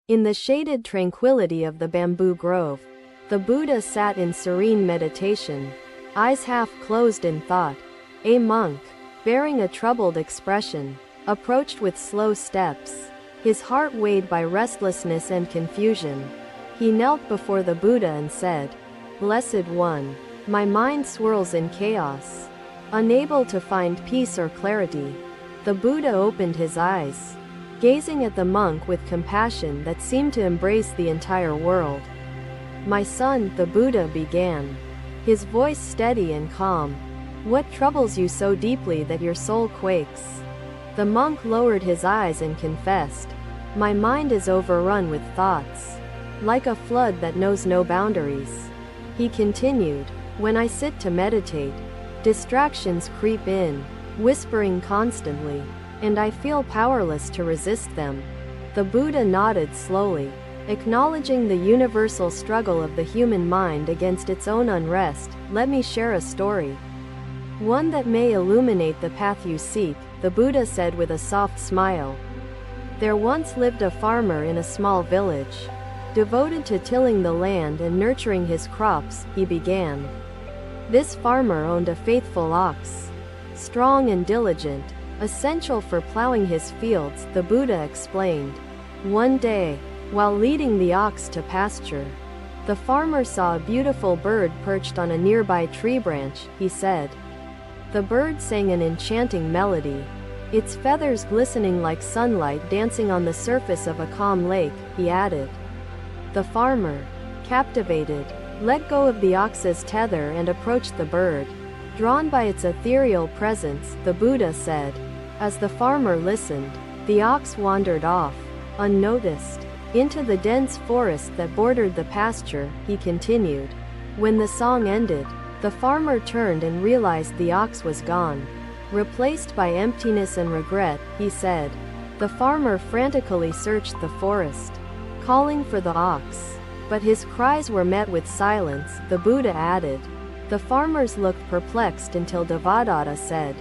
In the shaded tranquility of the bamboo grove, the Buddha sat in serene meditation, eyes half closed in thought. A monk, bearing a troubled expression, approached with slow steps, his heart weighed by restlessness and confusion. He knelt before the Buddha and said, "Blessed One, my mind swirls in chaos, unable to find peace or clarity." The Buddha opened his eyes, gazing at the monk with compassion that seemed to embrace the entire world. "My son," the Buddha began, his voice steady and calm, "what troubles you so deeply that your soul quakes?" The monk lowered his eyes and confessed, "My mind is overrun with thoughts, like a flood that knows no boundaries." He continued, "When I sit to meditate, distractions creep in, whispering constantly, and I feel powerless to resist them." The Buddha nodded slowly, acknowledging the universal struggle of the human mind against its own unrest. "Let me share a story, one that may illuminate the path you seek," the Buddha said with a soft smile. "There once lived a farmer in a small village, devoted to tilling the land and nurturing his crops," he began. "This farmer owned a faithful ox, strong and diligent, essential for plowing his fields," the Buddha explained. One day, while leading the ox to pasture, the farmer saw a beautiful bird perched on a nearby tree branch. He said. The bird sang an enchanting melody, its feathers glistening like sunlight dancing on the surface of a calm lake. He added. The farmer, captivated, let go of the ox's tether and approached the bird, drawn by its ethereal presence. The Buddha said. As the farmer listened, the ox wandered off, unnoticed, into the dense forest that bordered the pasture. He continued. When the song ended, the farmer turned and realized the ox was gone, replaced by emptiness and regret. He said. The farmer frantically searched the forest, calling for the ox, but his cries were met with silence. The Buddha added. The farmers looked perplexed until Devadatta said,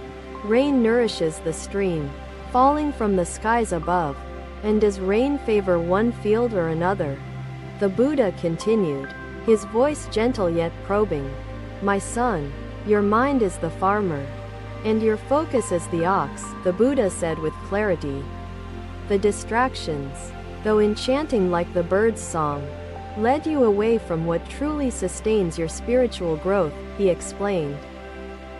Rain nourishes the stream, falling from the skies above. And does rain favor one field or another? The Buddha continued, his voice gentle yet probing. My son, your mind is the farmer, and your focus is the ox, the Buddha said with clarity. The distractions, though enchanting like the bird's song, led you away from what truly sustains your spiritual growth, he explained.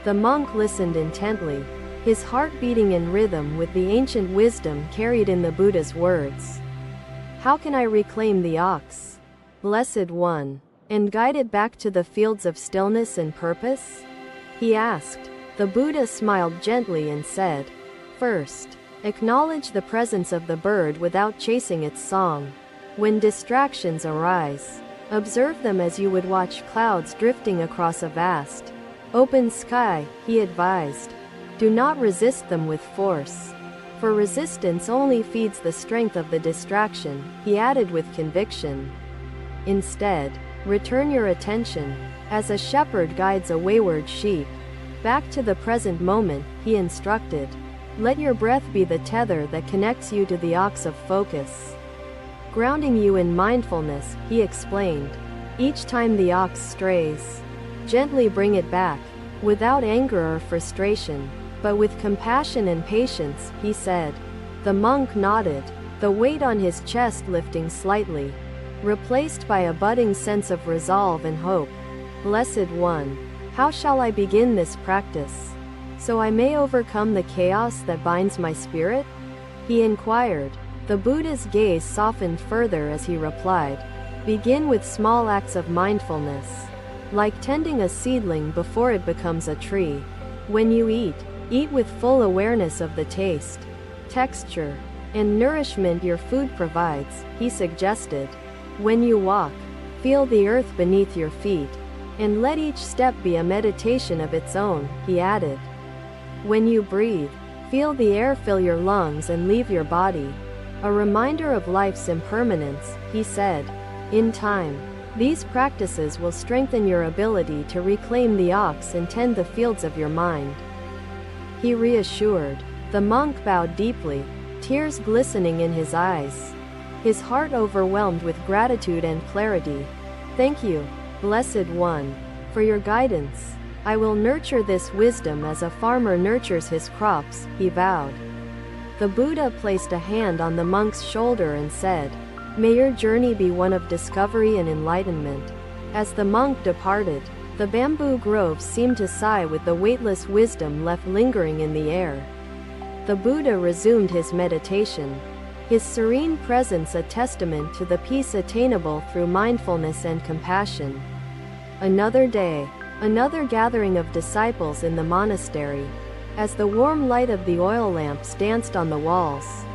The monk listened intently, his heart beating in rhythm with the ancient wisdom carried in the Buddha's words. How can I reclaim the ox, Blessed One, and guide it back to the fields of stillness and purpose? He asked. The Buddha smiled gently and said, First, acknowledge the presence of the bird without chasing its song. When distractions arise, observe them as you would watch clouds drifting across a vast, open sky, he advised. Do not resist them with force, for resistance only feeds the strength of the distraction, he added with conviction. Instead, return your attention, as a shepherd guides a wayward sheep, back to the present moment, he instructed. Let your breath be the tether that connects you to the ox of focus, grounding you in mindfulness, he explained. Each time the ox strays, gently bring it back, without anger or frustration, but with compassion and patience, he said. The monk nodded, the weight on his chest lifting slightly, replaced by a budding sense of resolve and hope. Blessed One, how shall I begin this practice, so I may overcome the chaos that binds my spirit? He inquired. The Buddha's gaze softened further as he replied. Begin with small acts of mindfulness, like tending a seedling before it becomes a tree. When you eat with full awareness of the taste, texture, and nourishment your food provides, he suggested. When you walk, feel the earth beneath your feet, and let each step be a meditation of its own, he added. When you breathe, feel the air fill your lungs and leave your body, a reminder of life's impermanence, he said. In time, these practices will strengthen your ability to reclaim the ox and tend the fields of your mind. He reassured. The monk bowed deeply, tears glistening in his eyes. his heart overwhelmed with gratitude and clarity. "Thank you, Blessed One, for your guidance. I will nurture this wisdom as a farmer nurtures his crops," he vowed. The Buddha placed a hand on the monk's shoulder and said, "May your journey be one of discovery and enlightenment." As the monk departed, the bamboo grove seemed to sigh with the weightless wisdom left lingering in the air. The Buddha resumed his meditation, his serene presence a testament to the peace attainable through mindfulness and compassion. Another day, another gathering of disciples in the monastery, as the warm light of the oil lamps danced on the walls.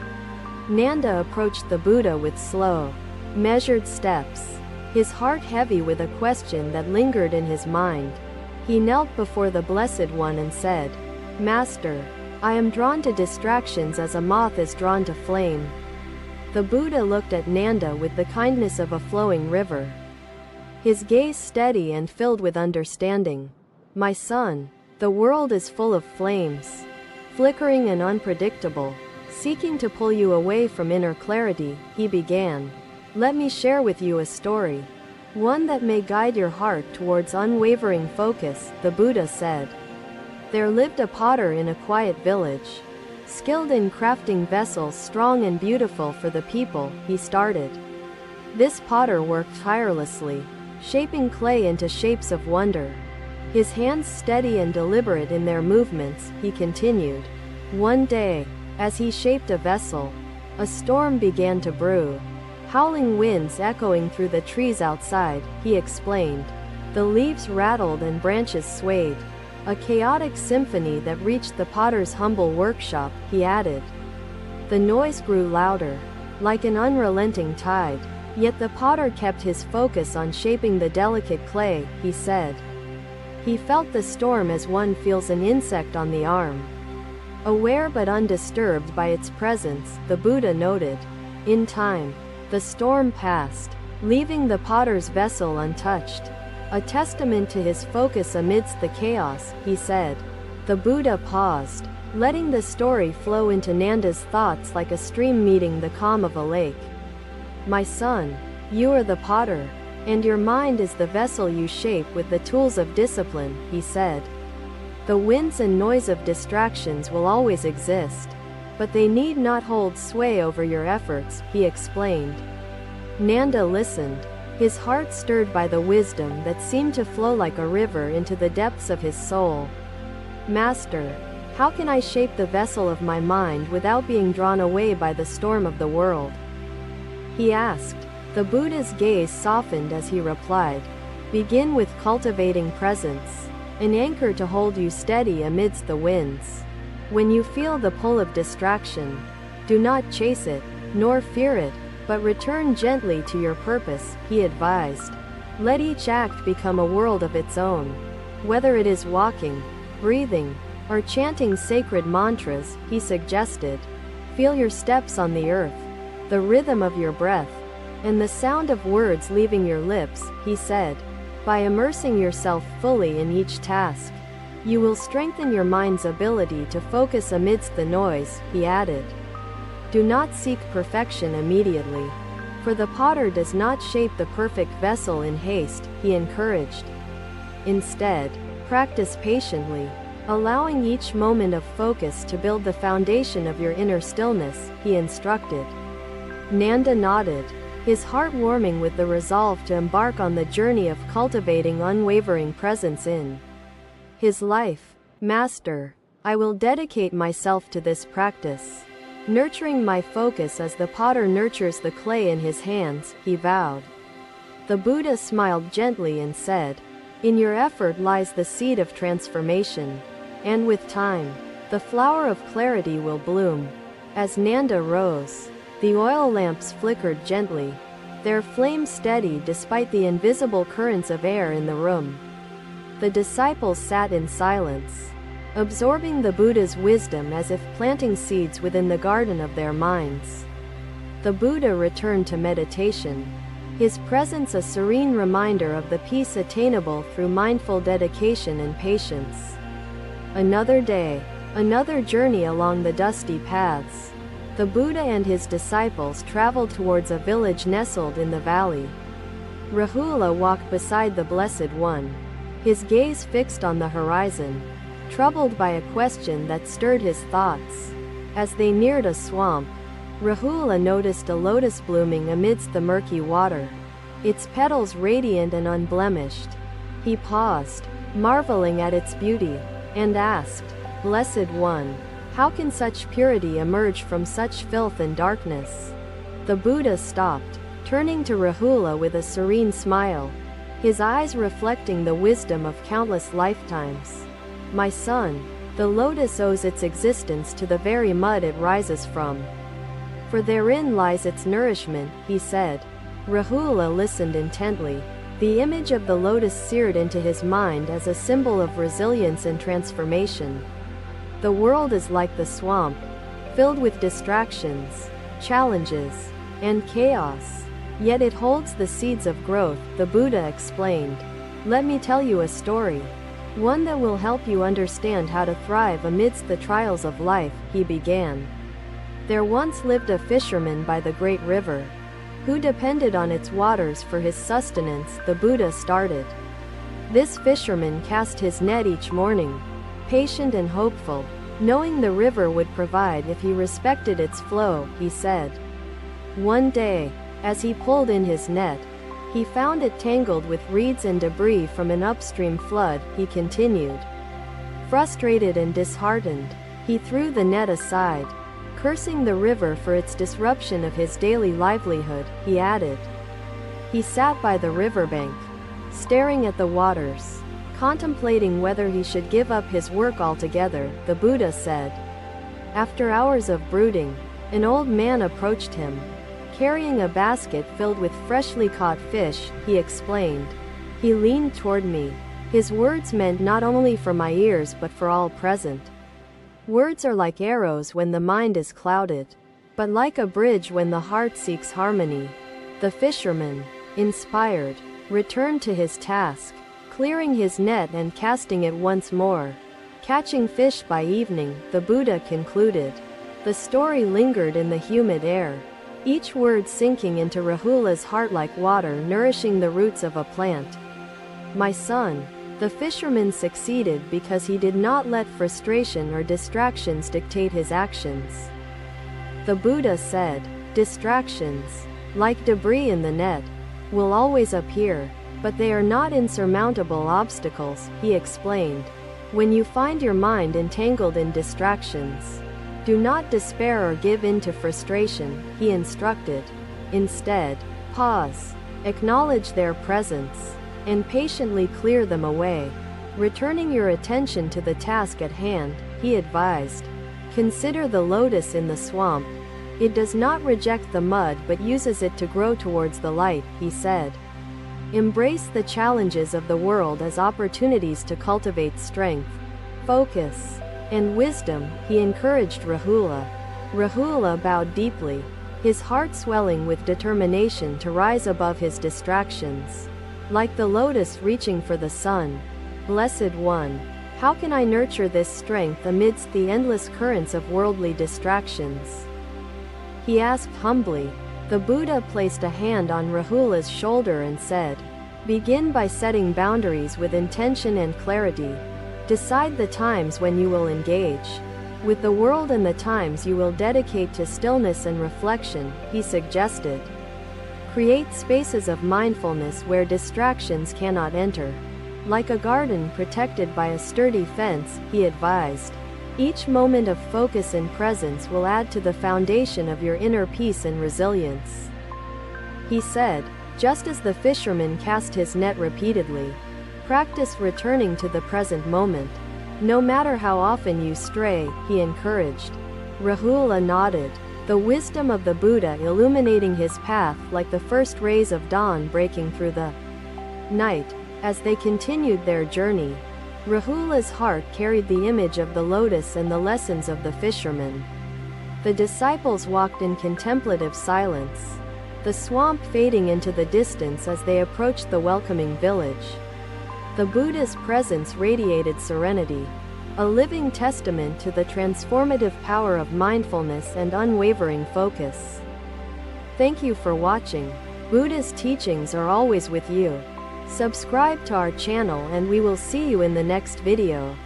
Nanda approached the Buddha with slow, measured steps, his heart heavy with a question that lingered in his mind. He knelt before the Blessed One and said, "Master, I am drawn to distractions as a moth is drawn to flame." The Buddha looked at Nanda with the kindness of a flowing river, his gaze steady and filled with understanding. "My son, the world is full of flames, flickering and unpredictable, seeking to pull you away from inner clarity," he began. "Let me share with you a story, one that may guide your heart towards unwavering focus," the Buddha said. "There lived a potter in a quiet village, skilled in crafting vessels strong and beautiful for the people," he started. "This potter worked tirelessly, shaping clay into shapes of wonder, his hands steady and deliberate in their movements," he continued. "One day, as he shaped a vessel, a storm began to brew, howling winds echoing through the trees outside," he explained. "The leaves rattled and branches swayed, a chaotic symphony that reached the potter's humble workshop," he added. "The noise grew louder, like an unrelenting tide, yet the potter kept his focus on shaping the delicate clay," he said. "He felt the storm as one feels an insect on the arm, aware but undisturbed by its presence," the Buddha noted. In time, the storm passed, leaving the potter's vessel untouched, a testament to his focus amidst the chaos, he said. The Buddha paused, letting the story flow into Nanda's thoughts like a stream meeting the calm of a lake. "My son, you are the potter, and your mind is the vessel you shape with the tools of discipline," he said. "The winds and noise of distractions will always exist, but they need not hold sway over your efforts," he explained. Nanda listened, his heart stirred by the wisdom that seemed to flow like a river into the depths of his soul. "Master, how can I shape the vessel of my mind without being drawn away by the storm of the world?" he asked. The Buddha's gaze softened as he replied, "Begin with cultivating presence, an anchor to hold you steady amidst the winds. When you feel the pull of distraction, do not chase it, nor fear it, but return gently to your purpose," he advised. "Let each act become a world of its own. Whether it is walking, breathing, or chanting sacred mantras," he suggested. "Feel your steps on the earth, the rhythm of your breath, and the sound of words leaving your lips," he said. "By immersing yourself fully in each task, you will strengthen your mind's ability to focus amidst the noise," he added. "Do not seek perfection immediately, for the potter does not shape the perfect vessel in haste," he encouraged. "Instead, practice patiently, allowing each moment of focus to build the foundation of your inner stillness," he instructed. Nanda nodded, his heart warming with the resolve to embark on the journey of cultivating unwavering presence in his life. "Master, I will dedicate myself to this practice, nurturing my focus as the potter nurtures the clay in his hands," he vowed. The Buddha smiled gently and said, "In your effort lies the seed of transformation, and with time, the flower of clarity will bloom." As Nanda rose, the oil lamps flickered gently, their flame steady despite the invisible currents of air in the room. The disciples sat in silence, absorbing the Buddha's wisdom as if planting seeds within the garden of their minds. The Buddha returned to meditation, his presence a serene reminder of the peace attainable through mindful dedication and patience. Another day, another journey along the dusty paths. The Buddha and his disciples traveled towards a village nestled in the valley. Rahula walked beside the Blessed One, his gaze fixed on the horizon, troubled by a question that stirred his thoughts. As they neared a swamp, Rahula noticed a lotus blooming amidst the murky water, its petals radiant and unblemished. He paused, marveling at its beauty, and asked, "Blessed One, how can such purity emerge from such filth and darkness?" The Buddha stopped, turning to Rahula with a serene smile, his eyes reflecting the wisdom of countless lifetimes. "My son, the lotus owes its existence to the very mud it rises from. For therein lies its nourishment," he said. Rahula listened intently, the image of the lotus seared into his mind as a symbol of resilience and transformation. The world is like the swamp, filled with distractions, challenges, and chaos. Yet it holds the seeds of growth, the Buddha explained. "Let me tell you a story. One that will help you understand how to thrive amidst the trials of life," he began. "There once lived a fisherman by the great river, who depended on its waters for his sustenance," the Buddha started. "This fisherman cast his net each morning, patient and hopeful, knowing the river would provide if he respected its flow," he said. One day, as he pulled in his net, he found it tangled with reeds and debris from an upstream flood, he continued. Frustrated and disheartened, he threw the net aside, cursing the river for its disruption of his daily livelihood, he added. He sat by the riverbank, staring at the waters, contemplating whether he should give up his work altogether, the Buddha said. After hours of brooding, an old man approached him, carrying a basket filled with freshly caught fish, he explained. He leaned toward me. His words meant not only for my ears but for all present. Words are like arrows when the mind is clouded, but like a bridge when the heart seeks harmony. The fisherman, inspired, returned to his task, clearing his net and casting it once more. Catching fish by evening, the Buddha concluded. The story lingered in the humid air, each word sinking into Rahula's heart like water nourishing the roots of a plant. My son, the fisherman succeeded because he did not let frustration or distractions dictate his actions. The Buddha said, distractions, like debris in the net, will always appear, but they are not insurmountable obstacles, he explained. When you find your mind entangled in distractions, do not despair or give in to frustration, he instructed. Instead, pause, acknowledge their presence, and patiently clear them away. Returning your attention to the task at hand, he advised. Consider the lotus in the swamp. It does not reject the mud but uses it to grow towards the light, he said. Embrace the challenges of the world as opportunities to cultivate strength, focus, and wisdom, he encouraged Rahula. Rahula bowed deeply, his heart swelling with determination to rise above his distractions. Like the lotus reaching for the sun. Blessed One, how can I nurture this strength amidst the endless currents of worldly distractions? He asked humbly. The Buddha placed a hand on Rahula's shoulder and said, begin by setting boundaries with intention and clarity. Decide the times when you will engage with the world and the times you will dedicate to stillness and reflection, he suggested. Create spaces of mindfulness where distractions cannot enter. Like a garden protected by a sturdy fence, he advised. Each moment of focus and presence will add to the foundation of your inner peace and resilience. He said, just as the fisherman cast his net repeatedly, practice returning to the present moment. No matter how often you stray, he encouraged. Rahula nodded, the wisdom of the Buddha illuminating his path like the first rays of dawn breaking through the night. As they continued their journey, Rahula's heart carried the image of the lotus and the lessons of the fisherman. The disciples walked in contemplative silence, the swamp fading into the distance as they approached the welcoming village. The Buddha's presence radiated serenity, a living testament to the transformative power of mindfulness and unwavering focus. Thank you for watching. Buddha's teachings are always with you. Subscribe to our channel and we will see you in the next video.